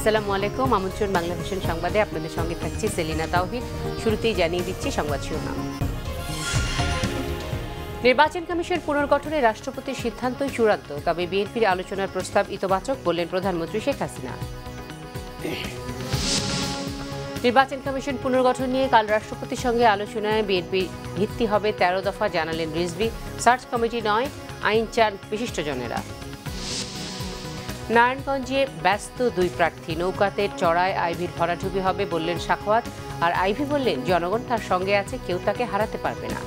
আসসালামু আলাইকুম। আমন্ত্রণ বাংলাদেশের সংবাদে আপনাদের সঙ্গে থাকছি সেলিনা তাওহিদ। শুরুতেই জানিয়ে দিচ্ছি সংবাদ শিরোনাম। নির্বাচন কমিশন পুনর্গঠনে রাষ্ট্রপতির সিদ্ধান্তই চূড়ান্ত, তবে বিএনপির আলোচনার প্রস্তাব ইতবাচক বললেন প্রধানমন্ত্রী শেখ হাসিনা। নির্বাচন কমিশন পুনর্গঠন নিয়ে কাল রাষ্ট্রপতির সঙ্গে আলোচনায় বিএনপি ভিত্তি হবে 13 দফা, জানালেন রিজভী। সার্চ কমিটি নয়, আইন চান বিশিষ্টজনেরা। নারায়ণগঞ্জে ব্যস্ত দুই প্রার্থী, নৌকাতে চড়ায় আইভির ভরাডুবি হবে বললেন সাখাওয়াত। আর আইভি বললেন জনগণ তার সঙ্গে আছে, কেউ তাকে হারাতে পারবে না।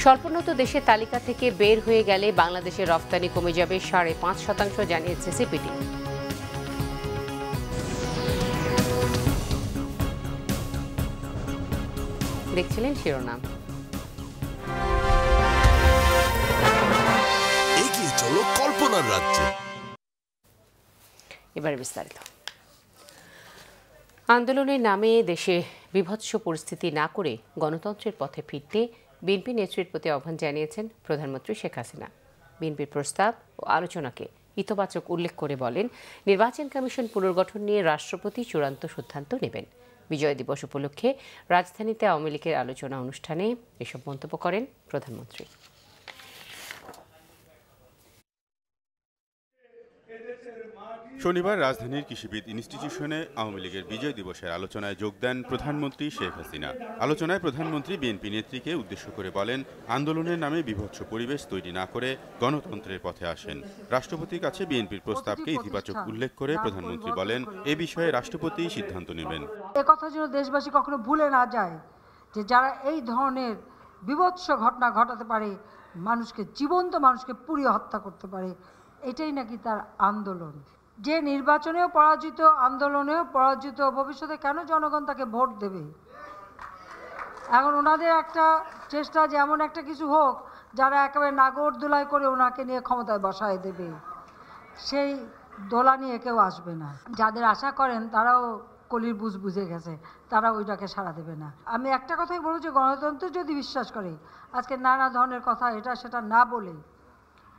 স্বল্পোন্নত দেশের তালিকা থেকে বের হয়ে গেলে বাংলাদেশের রফতানি কমে যাবে 5.5%, জানিয়েছে সিপিডি। দেখছিলেন শিরোনাম। এগিয়ে চলো কল্পনার রাজ্যে। এবারে বিস্তারিত। আন্দোলনের নামে দেশে বীভৎস পরিস্থিতি না করে গণতন্ত্রের পথে ফিরতে বিএনপি নেতৃত্বের প্রতি আহ্বান জানিয়েছেন প্রধানমন্ত্রী শেখ হাসিনা। বিএনপির প্রস্তাব ও আলোচনাকে ইতবাচক উল্লেখ করে বলেন, নির্বাচন কমিশন পুনর্গঠন নিয়ে রাষ্ট্রপতি চূড়ান্ত সিদ্ধান্ত নেবেন। বিজয় দিবস উপলক্ষে রাজধানীতে আওয়ামী লীগের আলোচনা অনুষ্ঠানে এসব মন্তব্য করেন প্রধানমন্ত্রী। শনিবার রাজধানীর কৃষিবিদ ইনস্টিটিউশনে আওয়ামী লীগের বিজয় দিবসের আলোচনায় যোগ দেন প্রধানমন্ত্রী শেখ হাসিনা। আলোচনায় প্রধানমন্ত্রী বিএনপি নেত্রীকে উদ্দেশ্য করে বলেন, আন্দোলনের নামে বীভৎস পরিবেশ তৈরি না করে গণতন্ত্রের পথে আসেন। রাষ্ট্রপতির কাছে বিএনপির প্রস্তাবকে ইতিবাচক উল্লেখ করে প্রধানমন্ত্রী বলেন, এ বিষয়ে রাষ্ট্রপতি সিদ্ধান্ত নেবেন। একথা যেন দেশবাসী কখনো ভুলে না যায় যে যারা এই ধরনের বীভৎস ঘটনা ঘটাতে পারে, জীবন্ত মানুষকে পুড়িয়ে হত্যা করতে পারে, এটাই নাকি তার আন্দোলন। যে নির্বাচনেও পরাজিত, আন্দোলনেও পরাজিত, ভবিষ্যতে কেন জনগণ তাকে ভোট দেবে? এখন ওনাদের একটা চেষ্টা যে এমন একটা কিছু হোক যারা একেবারে নাগর দোলাই করে ওনাকে নিয়ে ক্ষমতায় বসায় দেবে, সেই দোলা নিয়ে কেউ আসবে না। যাদের আশা করেন তারাও কলির বুঝ বুঝে গেছে, তারা ওইটাকে সাড়া দেবে না। আমি একটা কথাই বলবো যে গণতন্ত্র যদি বিশ্বাস করে, আজকে নানা ধরনের কথা এটা সেটা না বলে,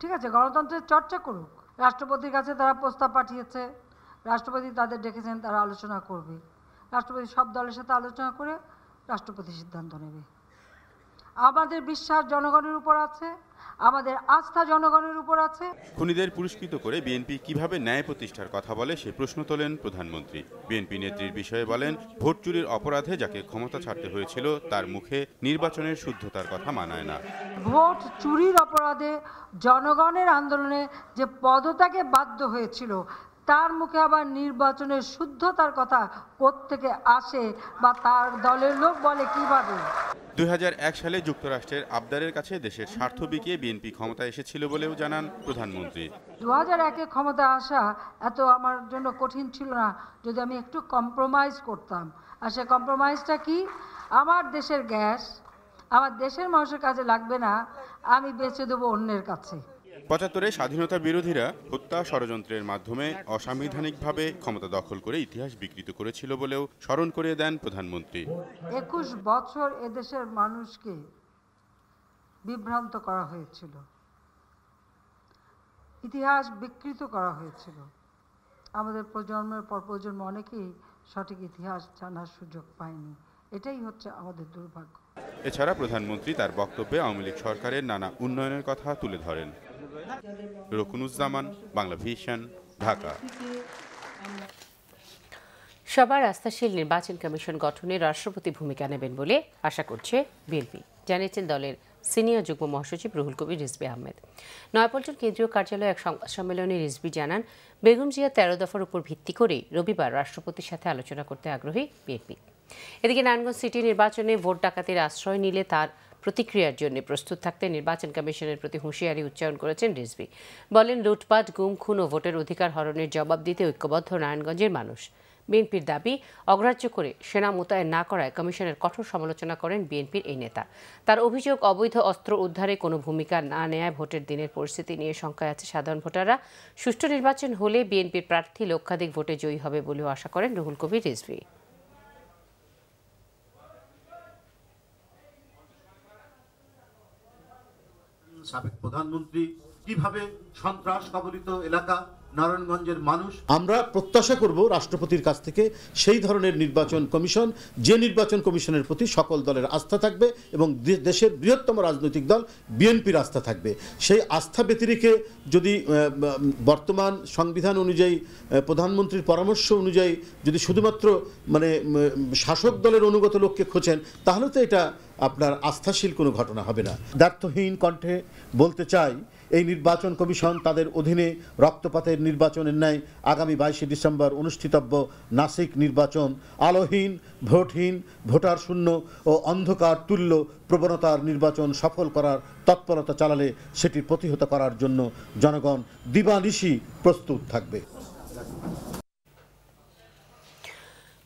ঠিক আছে, গণতন্ত্রের চর্চা করুক। রাষ্ট্রপতির কাছে তারা প্রস্তাব পাঠিয়েছে, রাষ্ট্রপতি তাদের ডেকেছেন, তারা আলোচনা করবে। রাষ্ট্রপতি সব দলের সাথে আলোচনা করে রাষ্ট্রপতি সিদ্ধান্ত নেবে। আমাদের বিশ্বাস জনগণের উপর আছে, আমাদের আস্থা জনগণের উপর আছে। খুনিদের পুরস্কৃত করে বিএনপি কিভাবে ন্যায় প্রতিষ্ঠার কথা বলে সে প্রশ্ন তোলেন প্রধানমন্ত্রী। বিএনপি নেত্রীর বিষয়ে বলেন, ভোট চুরির অপরাধে যাকে ক্ষমতা ছাড়তে হয়েছিল তার মুখে নির্বাচনের শুদ্ধতার কথা মানায় না। ভোট চুরির অপরাধে জনগণের আন্দোলনে যে পদত্যাগে বাধ্য হয়েছিল, তার মুখে আবার নির্বাচনের শুদ্ধতার কথা কোত্থেকে আসে বা তার দলের লোক বলে কিভাবে? 2001 সালে যুক্তরাষ্ট্রের আবদারের কাছে দেশের স্বার্থ বিকিয়ে বিএনপি ক্ষমতায় এসেছিল বলেও জানান প্রধানমন্ত্রী। 2001-এ ক্ষমতায় আসা এত আমার জন্য কঠিন ছিল না যদি আমি একটু কম্প্রোমাইজ করতাম। আর সে কম্প্রোমাইজটা কি? আমার দেশের গ্যাস আমার দেশের মানুষের কাছে লাগবে না, আমি বেচে দেবো অন্যের কাছে। 75-এ স্বাধীনতা বিরোধীরা হত্যা ষড়যন্ত্রের মাধ্যমে অসাংবিধানিকভাবে ক্ষমতা দখল করে ইতিহাস বিকৃত করেছিল বলেও স্মরণ করিয়ে দেন প্রধানমন্ত্রী। 21 বছর এদেশের মানুষকে বিভ্রান্ত করা হয়েছিল, ইতিহাস বিকৃত করা হয়েছিল। আমাদের প্রজন্মের পর প্রজন্ম অনেকেই সঠিক ইতিহাস জানার সুযোগ পায়নি। এটাই হচ্ছে আমাদের দুর্ভাগ্য। এছাড়া প্রধানমন্ত্রী তার বক্তব্যে আওয়ামী লীগ সরকারের নানা উন্নয়নের কথা তুলে ধরেন। রকুনুজ্জামান, বাংলা ভিশন, ঢাকা। সবার আস্থাশীল নির্বাচন কমিশন গঠনে রাষ্ট্রপতি ভূমিকা নেবেন বলে আশা করছে বিএনপি, জানিয়েছেন দলের সিনিয়র যুগ্ম মহাসচিব রুহুল কবির রিজভী আহমেদ। নয়াপল্টন কেন্দ্রীয় কার্যালয়ে এক সংবাদ সম্মেলনে রিজভী জানান, বেগম জিয়া 13 দফার উপর ভিত্তি করে রবিবার রাষ্ট্রপতির সাথে আলোচনা করতে আগ্রহী বিএনপি। এদিকে নারায়ণগঞ্জ সিটি নির্বাচনে ভোট ডাকাতির আশ্রয় নিলে তার প্রতিক্রিয়ার জন্য প্রস্তুত থাকতে নির্বাচন কমিশনের প্রতি হুঁশিয়ারি উচ্চারণ করেছেন রিজভী। বলেন, লুটপাট, গুম, খুন ও ভোটের অধিকার হরণের জবাব দিতে ঐক্যবদ্ধ নারায়ণগঞ্জের মানুষ। বিএনপির দাবি অগ্রাহ্য করে সেনা মোতায়েন না করায় কমিশনের কঠোর সমালোচনা করেন বিএনপির এই নেতা। তার অভিযোগ, অবৈধ অস্ত্র উদ্ধারে কোনো ভূমিকা না নেয় ভোটের দিনের পরিস্থিতি নিয়ে শঙ্কায় আছে সাধারণ ভোটাররা। সুষ্ঠু নির্বাচন হলে বিএনপির প্রার্থী লক্ষাধিক ভোটে জয়ী হবে বলেও আশা করেন রুহুল কবির রিজভী। সাবেক প্রধানমন্ত্রী কিভাবে সন্ত্রাস কবলিত এলাকা নারায়ণগঞ্জের মানুষ। আমরা প্রত্যাশা করব রাষ্ট্রপতির কাছ থেকে সেই ধরনের নির্বাচন কমিশন, যে নির্বাচন কমিশনের প্রতি সকল দলের আস্থা থাকবে এবং দেশের বৃহত্তম রাজনৈতিক দল বিএনপির আস্থা থাকবে। সেই আস্থা ব্যতিরেকে যদি বর্তমান সংবিধান অনুযায়ী, প্রধানমন্ত্রীর পরামর্শ অনুযায়ী যদি শুধুমাত্র শাসক দলের অনুগত লোককে খোঁজেন, তাহলে তো এটা আপনার আস্থাশীল কোনো ঘটনা হবে না। দ্ব্যর্থহীন কণ্ঠে বলতে চাই, এই নির্বাচন কমিশন তাদের অধীনে রক্তপাতের নির্বাচনের ন্যায় আগামী 22শে ডিসেম্বর অনুষ্ঠিতব্য নাসিক নির্বাচন আলোহীন, ভোটহীন, ভোটার শূন্য ও অন্ধকার তুল্য প্রবণতার নির্বাচন সফল করার তৎপরতা চালালে সেটি প্রতিহত করার জন্য জনগণ দিবানিশি প্রস্তুত থাকবে।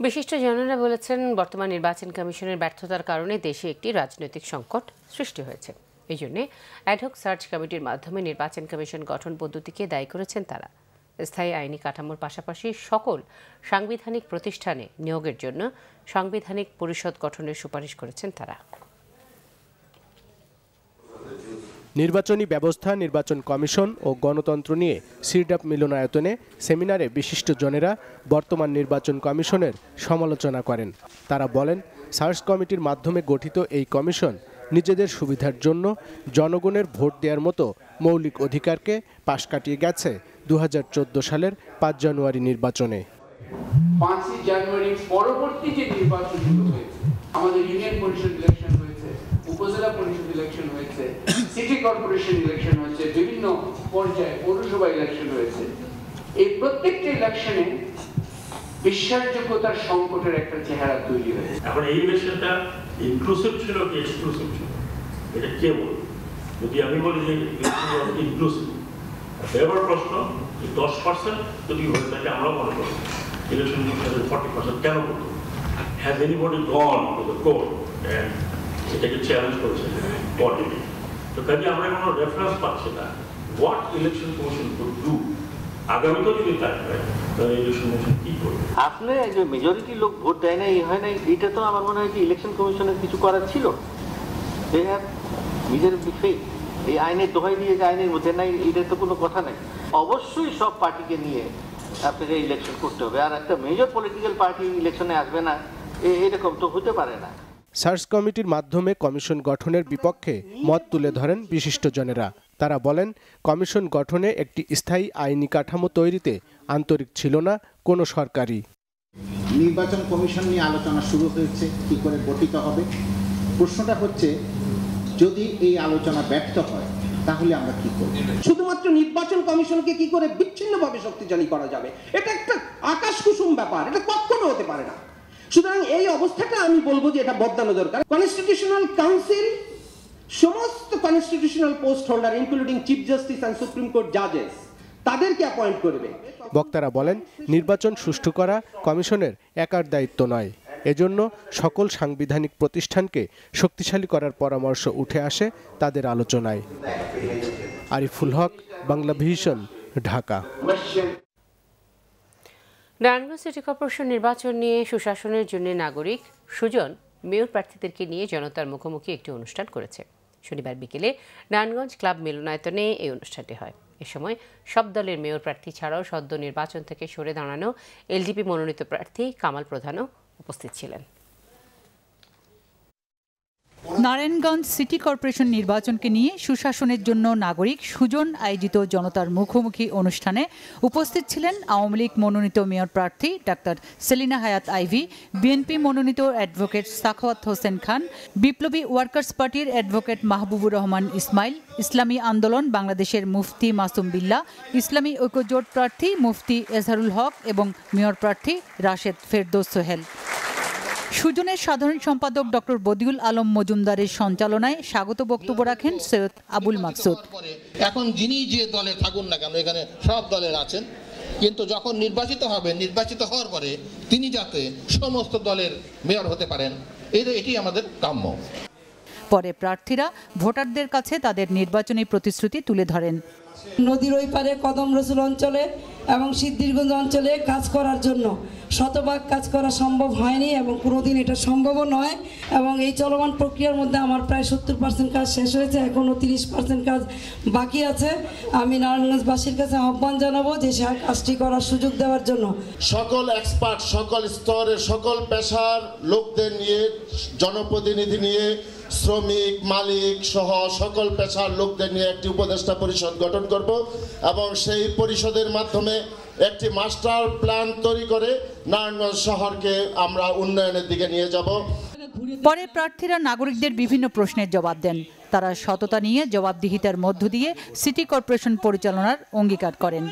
বিশিষ্ট জনেরা বলেছেন, বর্তমান নির্বাচন কমিশনের ব্যর্থতার কারণে দেশে একটি রাজনৈতিক সংকট সৃষ্টি হয়েছে। এই জন্য অ্যাডহক সার্চ কমিটির মাধ্যমে নির্বাচন কমিশন গঠন পদ্ধতিকে দায়ী করেছেন তারা। স্থায়ী আইনি কাঠামোর পাশাপাশি সকল সাংবিধানিক প্রতিষ্ঠানে নিয়োগের জন্য সাংবিধানিক পরিষদ গঠনের সুপারিশ করেছেন তারা। নির্বাচনী ব্যবস্থা, নির্বাচন কমিশন ও গণতন্ত্র নিয়ে সিরডাপ মিলনায়তনে সেমিনারে বিশিষ্ট জনেরা বর্তমান নির্বাচন কমিশনের সমালোচনা করেন। তারা বলেন, সার্চ কমিটির মাধ্যমে গঠিত এই কমিশন নিজেদের সুবিধার জন্য জনগণের ভোট দেওয়ার মতো মৌলিক অধিকারকে পাশ কাটিয়ে গেছে 2014 সালের 5 জানুয়ারি নির্বাচনে। 5 জানুয়ারি পরবর্তী যে নির্বাচনগুলো হয়েছে, আমাদের ইউনিয়ন পরিষদ ইলেকশন হয়েছে, উপজেলা পরিষদ ইলেকশন হয়েছে, সিটি কর্পোরেশন ইলেকশন হয়েছে, বিভিন্ন পর্যায়ে পৌরসভা ইলেকশন হয়েছে, এই প্রত্যেকটা ইলেকশনে বিশ্বাসযোগ্যতার সংকটের একটা চেহারা তৈরি হয়েছে। এখন এই ইলেকশনটা ইনক্লুসিভ ছিল কি এক্সক্লুসিভ ছিল, এটা কে বলবে? যদি আমি বলি যে ইনক্লুসিভ, এবার প্রশ্ন 10% যদি হয়ে থাকে, আমরা মনে করি ইলেকশন 40% কেন করতো? Has anybody gone to the court and এটাকে চ্যালেঞ্জ করেছে বডিতে? তো কাজে আমরা কোনো রেফারেন্স পাচ্ছি না what election commission could do. আগামীতে যদি তাই হয় তাহলে ইলেকশন কমিশন কি করবে? আসলে যে মেজরিটি লোক ভোট দেয় না, এই হয় না, এটা তো আমার মনে হয় যে ইলেকশন কমিশনের কিছু করার ছিল। নিজের বিষয়ে এই আইনের দোহাই দিয়ে যে আইনের মধ্যে নাই, এটা তো কোনো কথা নাই। অবশ্যই সব পার্টিকে নিয়ে আপনাকে ইলেকশন করতে হবে, আর একটা মেজর পলিটিক্যাল পার্টি ইলেকশনে আসবে না, এরকম তো হতে পারে না। সার্চ কমিটির মাধ্যমে কমিশন গঠনের বিপক্ষে মত তুলে ধরেন বিশিষ্টজনেরা। তারা বলেন, কমিশন গঠনে একটি স্থায়ী আইনি কাঠামো তৈরিতে আন্তরিক ছিল না কোনো সরকারই। নির্বাচন কমিশন নিয়ে আলোচনা শুরু হয়েছে, কি করে গঠিত হবে। প্রশ্নটা হচ্ছে, যদি এই আলোচনা ব্যর্থ হয় তাহলে আমরা কি করব? শুধুমাত্র নির্বাচন কমিশনকে কি করে বিচ্ছিন্নভাবে শক্তিশালী করা যাবে, এটা একটা আকাশ কুসুম ব্যাপার, এটা কখনো হতে পারে না। সুতরাং এই অবস্থাটা আমি বলবো যে এটা বদলানো দরকার। কনস্টিটিউশনাল কাউন্সিল সমস্ত constitutional post holder including chief justice and supreme court জাজেস তাদেরকে অ্যাপয়েন্ট করবে। বক্তারা বলেন, নির্বাচন সুষ্ঠু করা কমিশনের একার দায়িত্ব নয়। এজন্য সকল সাংবিধানিক প্রতিষ্ঠানকে শক্তিশালী করার পরামর্শ উঠে আসে তাদের আলোচনায়। Ariful Haque, Bangla vision, Dhaka. Narayanganj city corporation নির্বাচন নিয়ে সুশাসনের জন্য নাগরিক সুজন মেয়র প্রার্থীদেরকে নিয়ে জনতার মুখোমুখি একটি অনুষ্ঠান করেছে। শনিবার বিকেলে নারায়ণগঞ্জ ক্লাব মিলনায়তনে এই অনুষ্ঠানটি হয়। এ সময় সব দলের মেয়র প্রার্থী ছাড়াও সদ্য নির্বাচন থেকে সরে দাঁড়ানো এলডিপি মনোনীত প্রার্থী কামাল প্রধানও উপস্থিত ছিলেন। নারায়ণগঞ্জ সিটি কর্পোরেশন নির্বাচনকে নিয়ে সুশাসনের জন্য নাগরিক সুজন আয়োজিত জনতার মুখোমুখি অনুষ্ঠানে উপস্থিত ছিলেন আওয়ামী লীগ মনোনীত মেয়র প্রার্থী ডাক্তার সেলিনা হায়াত আইভি, বিএনপি মনোনীত অ্যাডভোকেট সাখাওয়াত হোসেন খান, বিপ্লবী ওয়ার্কার্স পার্টির অ্যাডভোকেট মাহবুবুর রহমান ইসমাইল, ইসলামী আন্দোলন বাংলাদেশের মুফতি মাসুম বিল্লাহ, ইসলামী ঐক্যজোট প্রার্থী মুফতি এজহারুল হক এবং মেয়র প্রার্থী রাশেদ ফেরদৌস সোহেল। সুজনের সাধারণ সম্পাদক ডক্টর বদিউল আলম মজুমদারের সঞ্চালনায় স্বাগত বক্তব্য রাখেন সৈয়দ আবুল মাকসুদ। এখন যিনি যে দলে থাকুন না কেন, এখানে সব দলের আছেন, কিন্তু যখন নির্বাচিত হবেন, নির্বাচিত হওয়ার পরে তিনি যাতে সমস্ত দলের মেয়র হতে পারেন, এটি আমাদের কাম্য। পরে প্রার্থীরা ভোটারদের কাছে তাদের নির্বাচনী প্রতিশ্রুতি তুলে ধরেন। নদীর ওই পারে কদম রসুল অঞ্চলে এবং সিদ্ধিরগঞ্জ অঞ্চলে কাজ করার জন্য। শতভাগ কাজ করা সম্ভব হয়নি এবং কোনোদিন এটা সম্ভবও নয়, এবং এই চলমান প্রক্রিয়ার মধ্যে আমার প্রায় 70% কাজ শেষ হয়েছে, এখনও 30% কাজ বাকি আছে। আমি নারায়ণগঞ্জবাসীর কাছে আহ্বান জানাবো যে সে কাজটি করার সুযোগ দেওয়ার জন্য। সকল এক্সপার্ট, সকল স্তরের, সকল পেশার লোকদের নিয়ে, জনপ্রতিনিধি নিয়ে, শ্রমিক, মালিক সহ সকল পেশার লোকদের নিয়ে একটি উপদেষ্টা পরিষদ গঠন করব এবং সেই পরিষদের মাধ্যমে একটি মাস্টার প্ল্যান তৈরি করে নারায়ণগঞ্জ শহরকে আমরা উন্নয়নের দিকে নিয়ে যাব। পরে প্রার্থীরা নাগরিকদের বিভিন্ন প্রশ্নের জবাব দেন। তারা সততা নিয়ে জবাবদিহিতার মধ্য দিয়ে সিটি কর্পোরেশন পরিচালনার অঙ্গীকার করেন।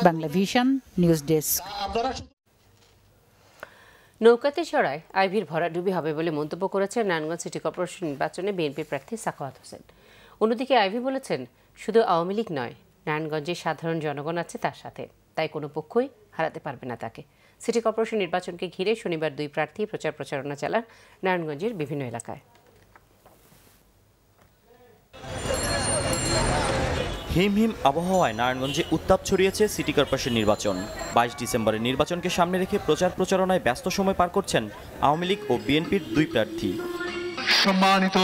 Bangla vision news desk. নৌকাতে চড়ায় আইভির ভরাডুবি হবে বলে মন্তব্য করেছেন নারায়ণগঞ্জ সিটি কর্পোরেশন নির্বাচনে বিএনপি প্রার্থী সাখাওয়াত হোসেন। অন্যদিকে আইভি বলেছেন, শুধু আওয়ামী লীগ নয়, নারায়ণগঞ্জে সাধারণ জনগণ আছে তার সাথে, তাই কোনো পক্ষই হারাতে পারবে না তাকে। সিটি কর্পোরেশন নির্বাচনকে ঘিরে শনিবার দুই প্রার্থী প্রচারণা চালান নারায়ণগঞ্জের বিভিন্ন এলাকায়। হিমহিম আবহাওয়ায় নারায়ণগঞ্জে উত্তাপ ছড়িয়েছে সিটি কর্পোরেশন নির্বাচন। 22 ডিসেম্বরের নির্বাচনকে সামনে রেখে প্রচারণায় ব্যস্ত সময় পার করছেন আওয়ামী লীগ ও বিএনপির দুই প্রার্থী। সম্মানিত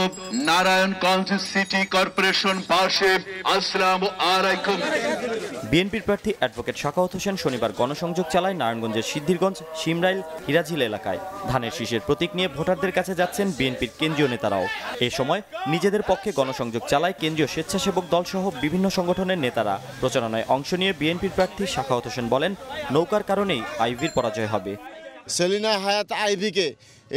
নারায়ণগঞ্জ সিটি কর্পোরেশন বাসী, আসসালামু আলাইকুম। বিএনপির প্রার্থী অ্যাডভোকেট সাখাওয়াত হোসেন শনিবার গণসংযোগ চালায় নারায়ণগঞ্জের সিদ্ধিরগঞ্জ, শিমরাইল, হিরাঝিল এলাকায়। ধানের শীষের প্রতীক নিয়ে ভোটারদের কাছে যাচ্ছেন বিএনপির কেন্দ্রীয় নেতারাও। এ সময় নিজেদের পক্ষে গণসংযোগ চালায় কেন্দ্রীয় স্বেচ্ছাসেবক দল সহ বিভিন্ন সংগঠনের নেতারা। প্রচারণায় অংশ নিয়ে বিএনপির প্রার্থী সাখাওয়াত হোসেন বলেন, নৌকার কারণেই আইভির পরাজয় হবে। সেলিনা হায়াত আইভিকে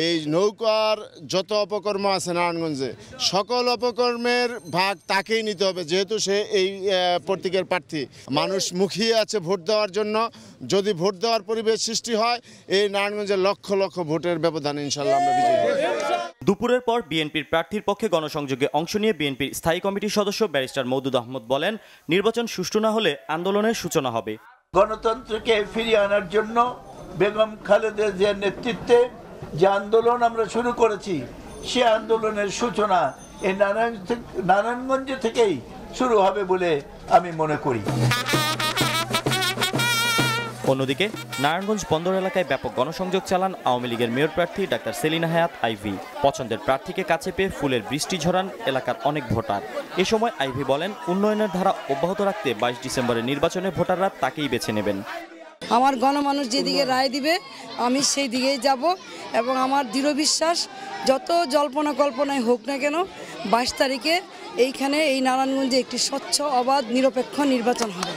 এই নৌকার যত অপকর্ম আছে নারায়ণগঞ্জে, সকল অপকর্মের ভাগ তাকেই নিতে হবে, যেহেতু সে এই প্রতীকের প্রার্থী। মানুষ মুখিয়ে আছে ভোট দেওয়ার জন্য। যদি ভোট দেওয়ার পরিবেশ সৃষ্টি হয়, এই নারায়ণগঞ্জের লক্ষ লক্ষ ভোটের ব্যবধানে ইনশাল্লাহ আমরা বিজয়ী হব। দুপুরের পর বিএনপির প্রার্থীর পক্ষে গণসংযোগে অংশ নিয়ে বিএনপির স্থায়ী কমিটির সদস্য ব্যারিস্টার মওদুদ আহমদ বলেন, নির্বাচন সুষ্ঠু না হলে আন্দোলনের সূচনা হবে। গণতন্ত্রকে ফিরিয়ে আনার জন্য বেগম খালেদা জিয়ার নেতৃত্বে যে আন্দোলন আমরা শুরু করেছি, সে আন্দোলনের সূচনা এই নারায়ণগঞ্জ থেকেই শুরু হবে বলে আমি মনে করি। অন্যদিকে নারায়ণগঞ্জ বন্দর এলাকায় ব্যাপক গণসংযোগ চালান আওয়ামী লীগের মেয়র প্রার্থী ডাক্তার সেলিনা হায়াত আইভি। পছন্দের প্রার্থীকে কাছে পেয়ে ফুলের বৃষ্টি ঝরান এলাকার অনেক ভোটার। এ সময় আইভি বলেন, উন্নয়নের ধারা অব্যাহত রাখতে 22 ডিসেম্বরের নির্বাচনে ভোটাররা তাকেই বেছে নেবেন। আমার গণমানুষ যেদিকে রায় দিবে আমি সেই দিকেই যাব, এবং আমার দৃঢ় বিশ্বাস যত জল্পনা কল্পনায় হোক না কেন, 22 তারিখে এইখানে এই নারায়ণগঞ্জে একটি স্বচ্ছ, অবাধ, নিরপেক্ষ নির্বাচন হবে।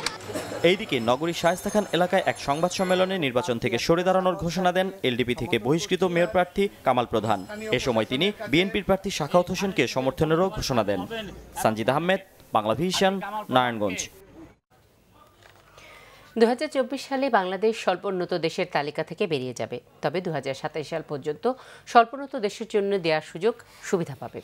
এইদিকে নগরীর শায়েস্তা খান এলাকায় এক সংবাদ সম্মেলনে নির্বাচন থেকে সরে দাঁড়ানোর ঘোষণা দেন এলডিপি থেকে বহিষ্কৃত মেয়র প্রার্থী কামাল প্রধান। এ সময় তিনি বিএনপির প্রার্থী সাখাওয়াত হোসেনকে সমর্থনেরও ঘোষণা দেন। সানজিদ আহমেদ, বাংলা ভিশন, নারায়ণগঞ্জ। 2024 সালে বাংলাদেশ স্বল্পোন্নত দেশের তালিকা থেকে বেরিয়ে যাবে, তবে 2027 সাল পর্যন্ত স্বল্পোন্নত দেশের জন্য দেওয়ার সুবিধা পাবে,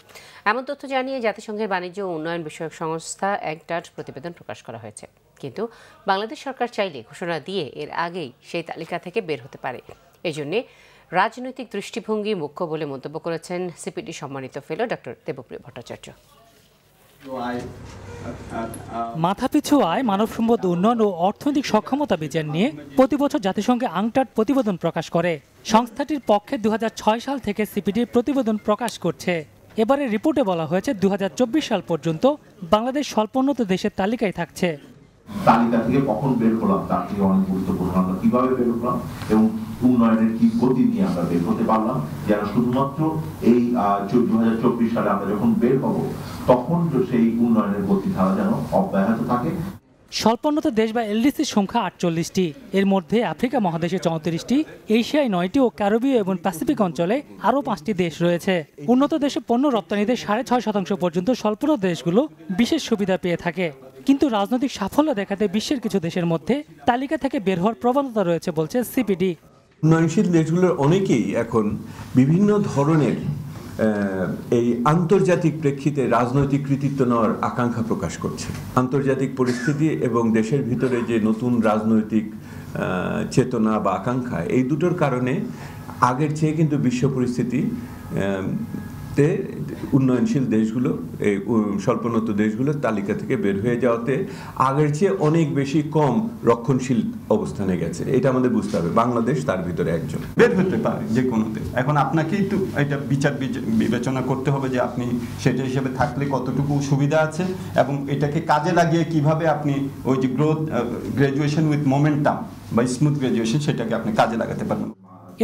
এমন তথ্য জানিয়ে জাতিসংঘের বাণিজ্য ও উন্নয়ন বিষয়ক সংস্থা একটার প্রতিবেদন প্রকাশ করা হয়েছে। কিন্তু বাংলাদেশ সরকার চাইলে ঘোষণা দিয়ে এর আগেই সেই তালিকা থেকে বের হতে পারে। এজন্য রাজনৈতিক দৃষ্টিভঙ্গি মুখ্য বলে মন্তব্য করেছেন সিপিডি সম্মানিত ফেলো ডক্টর দেবপ্রিয় ভট্টাচার্য। মাথাপিছু আয়, মানব সম্পদ উন্নয়ন ও অর্থনৈতিক সক্ষমতা বিচার নিয়ে প্রতি বছর জাতিসংঘে আংটাড প্রতিবেদন প্রকাশ করে। সংস্থাটির পক্ষে 2006 সাল থেকে সিপিডির প্রতিবেদন প্রকাশ করছে। এবারে রিপোর্টে বলা হয়েছে 2024 সাল পর্যন্ত বাংলাদেশ স্বল্পোন্নত দেশের তালিকায় থাকছে। তালিকা থেকে কখন বের হলাম তার থেকে অনেক গুরুত্বপূর্ণ, আমরা কিভাবে বের হলাম এবং উন্নয়নের কি গতি নিয়ে আমরা বের হতে পারলাম, যেন শুধুমাত্র এই 2024 সালে আমরা যখন বের হব তখন সেই উন্নয়নের গতিধারা যেন অব্যাহত থাকে। স্বল্পোন্নত দেশ বা এলডিসির সংখ্যা 48টি। এর মধ্যে আফ্রিকা মহাদেশে 34টি, এশিয়ায় 9টি ও ক্যারিবীয় এবং প্যাসিফিক অঞ্চলে আরও 5টি দেশ রয়েছে। উন্নত দেশে পণ্য রপ্তানিতে 6.5% পর্যন্ত স্বল্পোন্নত দেশগুলো বিশেষ সুবিধা পেয়ে থাকে। কিন্তু রাজনৈতিক সাফল্য দেখাতে বিশ্বের কিছু দেশের মধ্যে তালিকা থেকে বের হওয়ার প্রবণতা রয়েছে বলছে সিপিডি। উন্নয়নশীল দেশগুলোর অনেকেই এখন বিভিন্ন ধরনের এই আন্তর্জাতিক প্রেক্ষিতে রাজনৈতিক কৃতিত্ব নেওয়ার আকাঙ্ক্ষা প্রকাশ করছে। আন্তর্জাতিক পরিস্থিতি এবং দেশের ভিতরে যে নতুন রাজনৈতিক চেতনা বা আকাঙ্ক্ষা, এই দুটোর কারণে আগের চেয়ে কিন্তু বিশ্ব পরিস্থিতি আস্তে উন্নয়নশীল দেশগুলো, এই স্বল্পোন্নত দেশগুলোর তালিকা থেকে বের হয়ে যাওয়াতে আগের চেয়ে অনেক বেশি কম রক্ষণশীল অবস্থানে গেছে। এটা আমাদের বুঝতে হবে, বাংলাদেশ তার ভিতরে একজন। বের হতে পারে যে কোনোতে, এখন আপনাকে একটু এটা বিচার বিবেচনা করতে হবে যে আপনি সেটা হিসেবে থাকলে কতটুকু সুবিধা আছে এবং এটাকে কাজে লাগিয়ে কিভাবে আপনি ওই যে গ্রাজুয়েশন উইথ মোমেন্টাম বা স্মুথ গ্রাজুয়েশন সেটাকে আপনি কাজে লাগাতে পারবেন।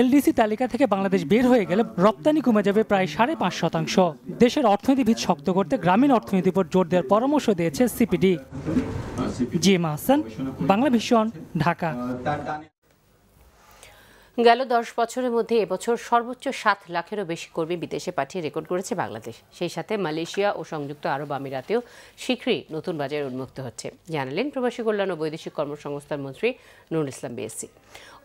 এলডিসি তালিকা থেকে বাংলাদেশ বের হয়ে গেলে রপ্তানি কমে যাবে প্রায় 5.5%। দেশের অর্থনীতি ভিত শক্ত করতে গ্রামীণ অর্থনীতির উপর জোর দেওয়ার পরামর্শ দিয়েছে CPD. GM Hasan, Bangla vision, Dhaka. গেল 10 বছরের মধ্যে এবছর সর্বোচ্চ 7 লাখেরও বেশি কর্মী বিদেশে পাঠিয়ে রেকর্ড করেছে বাংলাদেশ। সেই সাথে মালয়েশিয়া ও সংযুক্ত আরব আমিরাতেও শীঘ্রই নতুন বাজার উন্মুক্ত হচ্ছে, জানালেন প্রবাসী কল্যাণ ও বৈদেশিক কর্মসংস্থান মন্ত্রী নুরুল ইসলাম বিএসসি।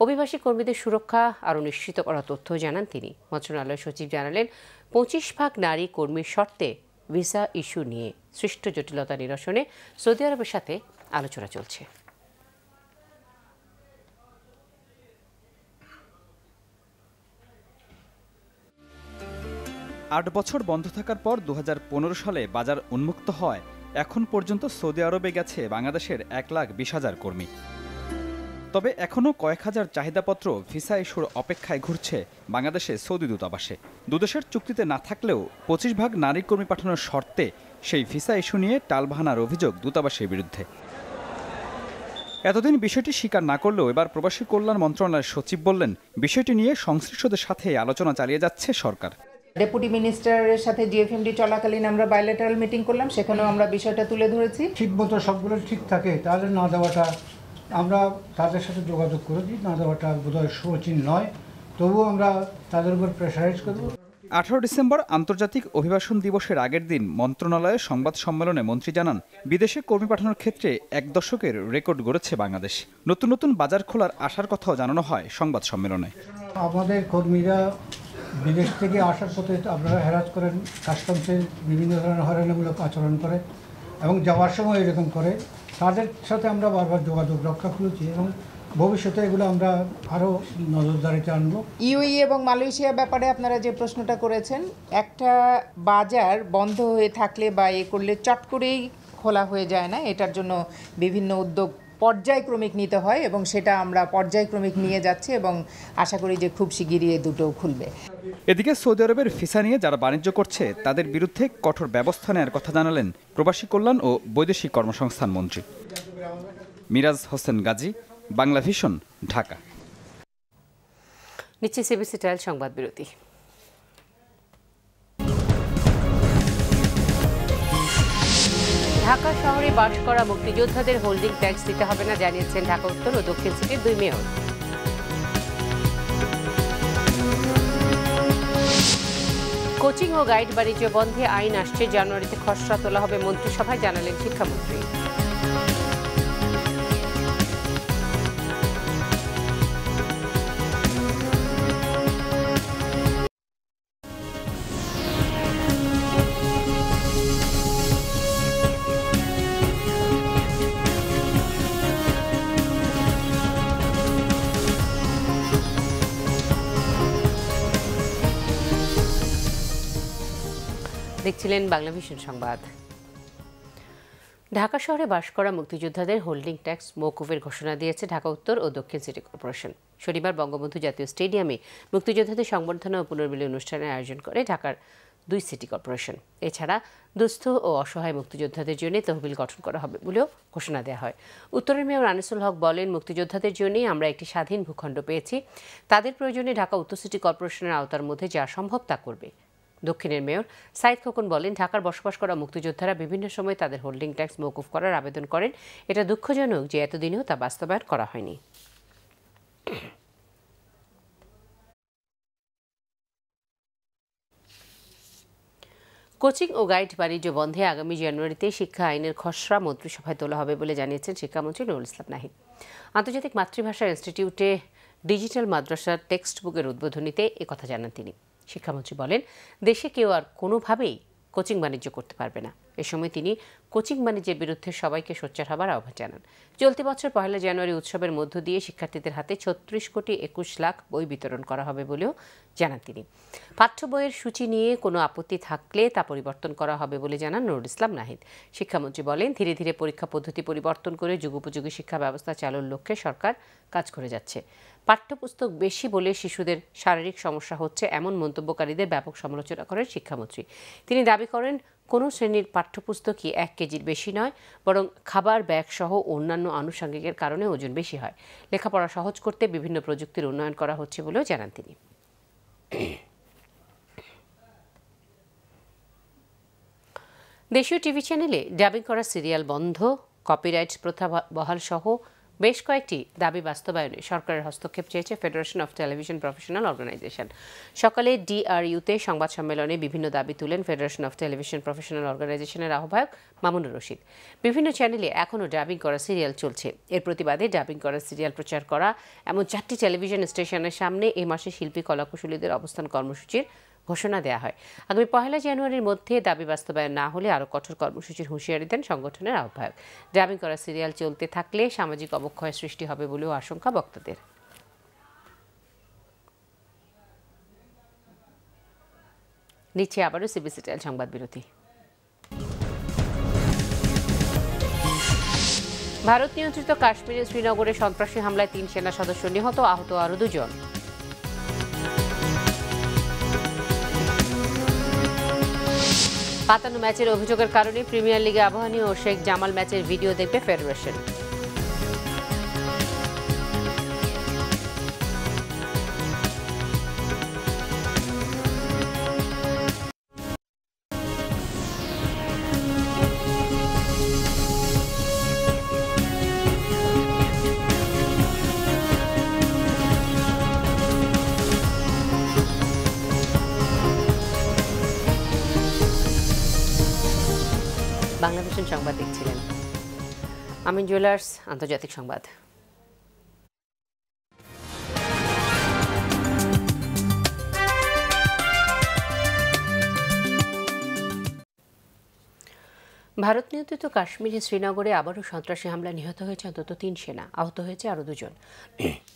অভিবাসী কর্মীদের সুরক্ষা আরও নিশ্চিত করার তথ্যও জানান তিনি। মন্ত্রণালয়ের সচিব জানালেন 25% নারী কর্মীর শর্তে ভিসা ইস্যু নিয়ে সৃষ্ট জটিলতা নিরসনে সৌদি আরবের সাথে আলোচনা চলছে। 8 বছর বন্ধ থাকার পর 2015 সালে বাজার উন্মুক্ত হয় এখন পর্যন্ত সৌদি আরবে গেছে বাংলাদেশের 1,20,000 কর্মী। তবে এখনও কয়েক হাজার চাহিদাপত্র ভিসা ইস্যুর অপেক্ষায় ঘুরছে বাংলাদেশে সৌদি দূতাবাসে। দুদেশের চুক্তিতে না থাকলেও 25% নারী কর্মী পাঠানোর শর্তে সেই ভিসা ইস্যু নিয়ে টালবাহানার অভিযোগ দূতাবাসের বিরুদ্ধে। এতদিন বিষয়টি স্বীকার না করলেও এবার প্রবাসী কল্যাণ মন্ত্রণালয়ের সচিব বললেন, বিষয়টি নিয়ে সংশ্লিষ্টদের সাথে আলোচনা চালিয়ে যাচ্ছে সরকার। ডেপুটি মিনিস্টারের সাথে জিএফএমডি চলাকালীন আমরা বাইলেটারাল মিটিং করলাম, সেখানেও আমরা বিষয়টা তুলে ধরেছি। ঠিকমতো সবগুলো ঠিক থাকে তাহলে না দেওয়াটা, আমরা তাদের সাথে যোগাযোগ করেছি, না দেওয়াটা বোধহয় সমীচীন নয়, তবুও আমরা তাদের উপর প্রেশারাইজ করব। 18 ডিসেম্বর আন্তর্জাতিক অভিবাসন দিবসের আগের দিন মন্ত্রণালয়ের সংবাদ সম্মেলনে মন্ত্রী জানান, বিদেশে কর্মী পাঠানোর ক্ষেত্রে 1 দশকের রেকর্ড গড়েছে বাংলাদেশ। নতুন নতুন বাজার খোলার আশার কথাও জানানো হয় সংবাদ সম্মেলনে। আমাদের কর্মীরা বিদেশ থেকে আসার পথে আপনারা হ্যারাস করেন, কাস্টমসে বিভিন্ন ধরনের হয়রানিমূলক আচরণ করে এবং যাওয়ার সময় এরকম করে, তাদের সাথে আমরা বারবার যোগাযোগ রক্ষা করেছি এবং ভবিষ্যতে এগুলো আমরা আরও নজরদারিতে আনবো। ইউএই এবং মালয়েশিয়া ব্যাপারে আপনারা যে প্রশ্নটা করেছেন, একটা বাজার বন্ধ হয়ে থাকলে বা এ করলে চট করেই খোলা হয়ে যায় না, এটার জন্য বিভিন্ন উদ্যোগ পর্যায়ক্রমিক নিতে হয় এবং সেটা আমরা পর্যায়ক্রমিক নিয়ে যাচ্ছি এবং আশা করি যে খুব শিগগিরই এই দুটো খুলবে। এদিকে সৌদি আরবের ভিসা নিয়ে যারা বাণিজ্য করছে তাদের বিরুদ্ধে কঠোর ব্যবস্থা নেওয়ার কথা জানালেন প্রবাসী কল্যাণ ও বৈদেশিক কর্মসংস্থান মন্ত্রী। মিরাজ হোসেন গাজী, বাংলা ভিশন, ঢাকা। নিচ্ছে সিবিসি ট্রায়াল সংবাদ বিরতি। ঢাকা শহরে বাস করা মুক্তিযোদ্ধাদের হোল্ডিং ট্যাক্স দিতে হবে না, জানিয়েছেন ঢাকা উত্তর ও দক্ষিণ সিটির 2 মেয়র। কোচিং ও গাইড বাণিজ্য বন্ধে আইন আসছে, জানুয়ারিতে খসড়া তোলা হবে মন্ত্রিসভায়, জানালেন শিক্ষামন্ত্রী। দেখছিলেন বাংলা ভিশন সংবাদ। ঢাকা শহরে বাস করা মুক্তিযোদ্ধাদের হোল্ডিং ট্যাক্স মওকুফের ঘোষণা দিয়েছে ঢাকা উত্তর ও দক্ষিণ সিটি কর্পোরেশন। শনিবার বঙ্গবন্ধু জাতীয় স্টেডিয়ামে মুক্তিযোদ্ধাদের সংবর্ধনা ও পুনর্মিলনী অনুষ্ঠানের আয়োজন করে ঢাকার 2 সিটি কর্পোরেশন। এছাড়া দুস্থ ও অসহায় মুক্তিযোদ্ধাদের জন্য তহবিল গঠন করা হবে বলেও ঘোষণা দেওয়া হয়। উত্তরের মেয়র আনিসুল হক বলেন, মুক্তিযোদ্ধাদের জন্যই আমরা একটি স্বাধীন ভূখণ্ড পেয়েছি, তাদের প্রয়োজনে ঢাকা উত্তর সিটি কর্পোরেশনের আওতার মধ্যে যা সম্ভব তা করবে। দক্ষিণের মেয়র সাইদ খোকন বলেন, ঢাকার বসবাস করা মুক্তিযোদ্ধারা বিভিন্ন সময় তাদের হোল্ডিং ট্যাক্স মওকুফ করার আবেদন করেন। এটা দুঃখজনক যে এতদিনেও তা বাস্তবায়ন করা হয়নি। কোচিং ও গাইড বাণিজ্য বন্ধে আগামী জানুয়ারিতে শিক্ষা আইনের খসড়া মন্ত্রিসভায় তোলা হবে বলে জানিয়েছেন শিক্ষামন্ত্রী নুরুল ইসলাম নাহিদ। আন্তর্জাতিক মাতৃভাষা ইনস্টিটিউটে ডিজিটাল মাদ্রাসার টেক্সট বুকের উদ্বোধনীতে একথা জানান তিনি। শিক্ষামন্ত্রী বলেন, দেশে কেউ আর কোনোভাবেই কোচিং বাণিজ্য করতে পারবে না। এ সময় তিনি কোচিং বাণিজ্যের বিরুদ্ধে সবাইকে সোচ্চার হবার আহ্বান জানান। চলতি বছর 1 জানুয়ারি উৎসবের মধ্য দিয়ে শিক্ষার্থীদের হাতে 36,21,00,000 বই বিতরণ করা হবে বলেও জানান তিনি। পাঠ্য বইয়ের সূচি নিয়ে কোনো আপত্তি থাকলে তা পরিবর্তন করা হবে বলে জানান নুরুল ইসলাম নাহিদ। শিক্ষামন্ত্রী বলেন, ধীরে ধীরে পরীক্ষা পদ্ধতি পরিবর্তন করে যুগোপযোগী শিক্ষা ব্যবস্থা চালুর লক্ষ্যে সরকার কাজ করে যাচ্ছে। পাঠ্যপুস্তক বেশি বলে শিশুদের শারীরিক সমস্যা হচ্ছে এমন মন্তব্যকারীদের ব্যাপক সমালোচনা করেন শিক্ষামন্ত্রী। তিনি দাবি করেন, কোনো শ্রেণীর পাঠ্যপুস্তকই 1 কেজির বেশি নয়, বরং খাবার, ব্যাগ সহ অন্যান্য আনুষঙ্গিকের কারণে ওজন বেশি হয়। লেখাপড়া সহজ করতে বিভিন্ন প্রযুক্তির উন্নয়ন করা হচ্ছে বলেও জানান তিনি। দেশীয় টিভি চ্যানেলে ডাবিং করা সিরিয়াল বন্ধ, কপিরাইট প্রথা বহাল সহ বেশ কয়েকটি দাবি বাস্তবায়নে সরকারের হস্তক্ষেপ চেয়েছে federation of television professional organization. সকালে ডিআরইউতে সংবাদ সম্মেলনে বিভিন্ন দাবি তুলেন ফেডারেশন অফ টেলিভিশন প্রফেশনাল অর্গানাইজেশনের আহ্বায়ক মামুনুর রশিদ। বিভিন্ন চ্যানেলে এখনও ডাবিং করা সিরিয়াল চলছে। এর প্রতিবাদে ডাবিং করা সিরিয়াল প্রচার করা এমন 4টি টেলিভিশন স্টেশনের সামনে এ মাসে শিল্পী কলাকুশলীদের অবস্থান কর্মসূচির ঘোষণা দেওয়া হয়। আগামী 1 জানুয়ারির মধ্যে দাবি বাস্তবায়ন না হলে আরও কঠোর কর্মসূচির হুঁশিয়ারি দেন সংগঠনের আহ্বায়ক। ডাবিং করা সিরিয়াল চলতে থাকলে সামাজিক অবক্ষয়ের সৃষ্টি হবে বলেও আশঙ্কা বক্তাদের। নিচ্ছে আবারও সিবিসি টেল সংবাদ বিরতি। ভারত নিয়ন্ত্রিত কাশ্মীরের শ্রীনগরে সন্ত্রাসী হামলায় 3 সেনা সদস্য নিহত, আহত আরও 2 জন। পাতানো ম্যাচের অভিযোগের কারণে প্রিমিয়ার লিগে আবাহনী ও শেখ জামাল ম্যাচের ভিডিও দেখবে ফেডারেশন। বাংলাদেশের সংবাদ দেখছিলেন। আমিন জুয়েলার্স আন্তর্জাতিক সংবাদ। ভারত নিয়ন্ত্রিত কাশ্মীরের শ্রীনগরে আবারও সন্ত্রাসী হামলা, নিহত হয়েছে অন্তত 3 সেনা, আহত হয়েছে আরও 2 জন।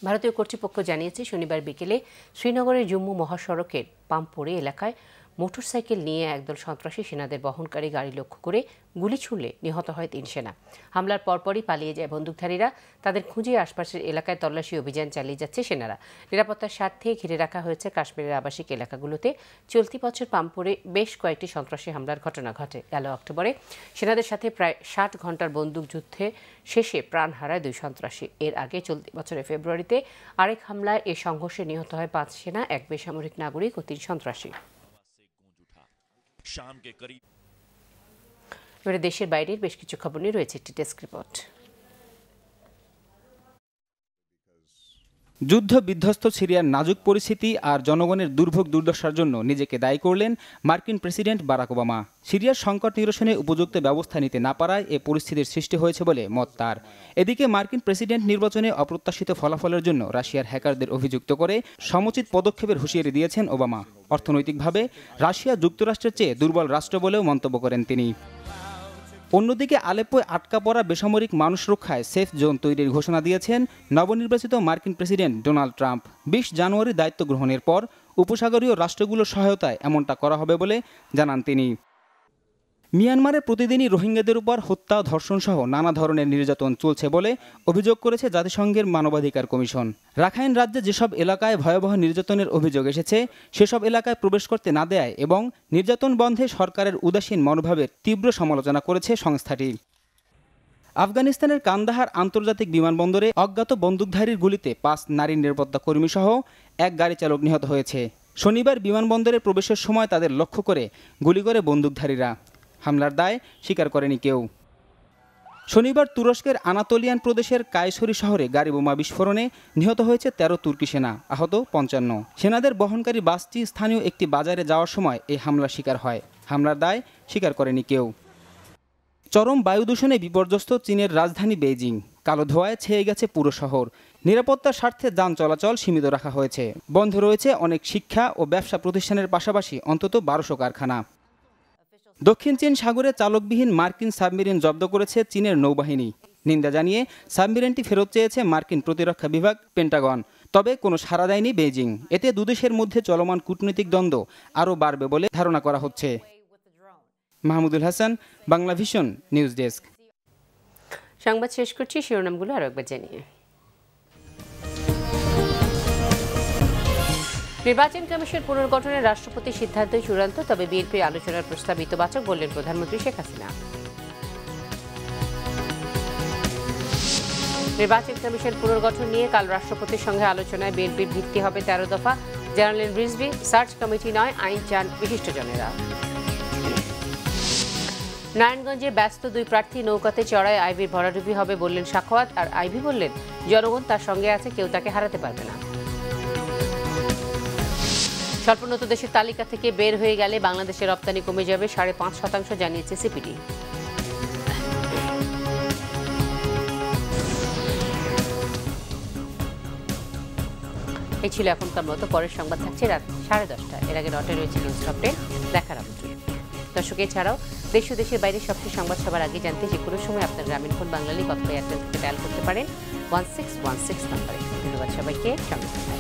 ভারতীয় কর্তৃপক্ষ জানিয়েছে, শনিবার বিকেলে শ্রীনগরের জম্মু মহাসড়কের পাম্পোরে এলাকায় মোটরসাইকেল নিয়ে একদল সন্ত্রাসী সেনাদের বহনকারী গাড়ি লক্ষ্য করে গুলি ছুড়লে নিহত হয় 3 সেনা। হামলার পরপরই পালিয়ে যায় বন্দুকধারীরা। তাদের খুঁজে আশপাশের এলাকায় তল্লাশি অভিযান চালিয়ে যাচ্ছে সেনারা। নিরাপত্তার স্বার্থে ঘিরে রাখা হয়েছে কাশ্মীরের আবাসিক এলাকাগুলোতে। চলতি বছর পাম্পোরে বেশ কয়েকটি সন্ত্রাসী হামলার ঘটনা ঘটে। গেল অক্টোবরে সেনাদের সাথে প্রায় 60 ঘণ্টার বন্দুক যুদ্ধে শেষে প্রাণ হারায় 2 সন্ত্রাসী। এর আগে চলতি বছরের ফেব্রুয়ারিতে আরেক হামলায় এ সংঘর্ষে নিহত হয় 5 সেনা, 1 বেসামরিক নাগরিক ও 3 সন্ত্রাসী। এবারে দেশের বাইরের বেশ কিছু খবর নিয়ে রয়েছে একটি ডেস্ক রিপোর্ট। যুদ্ধ বিধ্বস্ত সিরিয়ার নাজুক পরিস্থিতি আর জনগণের দুর্ভোগ দুর্দশার জন্য নিজেকে দায়ী করলেন মার্কিন প্রেসিডেন্ট বারাক ওবামা। সিরিয়ার সংকট নিরসনে উপযুক্ত ব্যবস্থা নিতে না পারায় এ পরিস্থিতির সৃষ্টি হয়েছে বলে মত তার। এদিকে মার্কিন প্রেসিডেন্ট নির্বাচনে অপ্রত্যাশিত ফলাফলের জন্য রাশিয়ার হ্যাকারদের অভিযুক্ত করে সমুচিত পদক্ষেপের হুঁশিয়ারি দিয়েছেন ওবামা। অর্থনৈতিকভাবে রাশিয়া যুক্তরাষ্ট্রের চেয়ে দুর্বল রাষ্ট্র বলেও মন্তব্য করেন তিনি। অন্যদিকে আলেপ্পোয় আটকা পড়া বেসামরিক মানুষ রক্ষায় সেফ জোন তৈরির ঘোষণা দিয়েছেন নবনির্বাচিত মার্কিন প্রেসিডেন্ট ডোনাল্ড ট্রাম্প। 20 জানুয়ারি দায়িত্ব গ্রহণের পর উপসাগরীয় রাষ্ট্রগুলোর সহায়তায় এমনটা করা হবে বলে জানান তিনি। মিয়ানমারে প্রতিদিনই রোহিঙ্গাদের উপর হত্যা, ধর্ষণ সহ নানা ধরনের নির্যাতন চলছে বলে অভিযোগ করেছে জাতিসংঘের মানবাধিকার কমিশন। রাখাইন রাজ্যে যেসব এলাকায় ভয়াবহ নির্যাতনের অভিযোগ এসেছে সেসব এলাকায় প্রবেশ করতে না দেয় এবং নির্যাতন বন্ধে সরকারের উদাসীন মনোভাবের তীব্র সমালোচনা করেছে সংস্থাটি। আফগানিস্তানের কান্দাহার আন্তর্জাতিক বিমানবন্দরে অজ্ঞাত বন্দুকধারীর গুলিতে 5 নারী নিরাপত্তা কর্মী সহ 1 গাড়ি চালক নিহত হয়েছে। শনিবার বিমানবন্দরে প্রবেশের সময় তাদের লক্ষ্য করে গুলি করে বন্দুকধারীরা। হামলার দায় স্বীকার করেনি কেউ। শনিবার তুরস্কের আনাতোলিয়ান প্রদেশের কায়সরি শহরে গাড়ি বোমা বিস্ফোরণে নিহত হয়েছে 13 তুর্কি সেনা, আহত 55। সেনাদের বহনকারী বাসটি স্থানীয় একটি বাজারে যাওয়ার সময় এই হামলার শিকার হয়। হামলার দায় স্বীকার করেনি কেউ। চরম বায়ু দূষণে বিপর্যস্ত চীনের রাজধানী বেইজিং। কালো ধোঁয়ায় ছেয়ে গেছে পুরো শহর। নিরাপত্তার স্বার্থে যান চলাচল সীমিত রাখা হয়েছে। বন্ধ রয়েছে অনেক শিক্ষা ও ব্যবসা প্রতিষ্ঠানের পাশাপাশি অন্তত 1200 কারখানা। দক্ষিণ চীন সাগরে চালকবিহীন মার্কিন সাবমেরিন জব্দ করেছে চীনের নৌবাহিনী। নিন্দা জানিয়ে সাবমেরিনটি ফেরত চেয়েছে মার্কিন প্রতিরক্ষা বিভাগ, পেন্টাগন। তবে কোনো সাড়া দেয়নি বেইজিং। এতে দুদেশের মধ্যে চলমান কূটনৈতিক দ্বন্দ্ব আরও বাড়বে বলে ধারণা করা হচ্ছে। Mahmudul Hasan, Bangla vision news desk. সংবাদ শেষ করছি, শিরোনামগুলো আরও একবার জানিয়ে। নির্বাচন কমিশন পুনর্গঠনের রাষ্ট্রপতির সিদ্ধান্তই চূড়ান্ত, তবে বিএনপির আলোচনার প্রস্তাব ইতিবাচক বললেন প্রধানমন্ত্রী শেখ হাসিনা। নির্বাচন কমিশন পুনর্গঠন নিয়ে কাল রাষ্ট্রপতির সঙ্গে আলোচনায় বিএনপির ভিত্তি হবে 13 দফা, জানালেন রিজভী। সার্চ কমিটি নয়, আইন চান বিশিষ্টজনেরা। নারায়ণগঞ্জে ব্যস্ত দুই প্রার্থী নৌকাতে চড়ায় আইবির ভরাডুবি হবে বললেন সাখাওয়াত। আর আইবি বললেন জনগণ তার সঙ্গে আছে, কেউ তাকে হারাতে পারবে না। স্বল্পোন্নত দেশের তালিকা থেকে বের হয়ে গেলে বাংলাদেশের রপ্তানি কমে যাবে 5.5%, জানিয়েছে সিপিডি। এই ছিল এখনকার মতো। পরের সংবাদ থাকছে রাত 10:30। এর আগে নটায় রয়েছে নিউজ আপডেট, দেখার আমন্ত্রণ। দর্শক, এছাড়াও দেশ ও দেশের বাইরে সবচেয়ে সংবাদ সবার আগে জানতে যে কোনো সময় আপনার গ্রামীণ ফোন বাংলালিংক অথবা এয়ারটেল থেকে ডায়াল করতে পারেন 1616 নম্বরে। ধন্যবাদ সবাইকে, সঙ্গে থাকুন।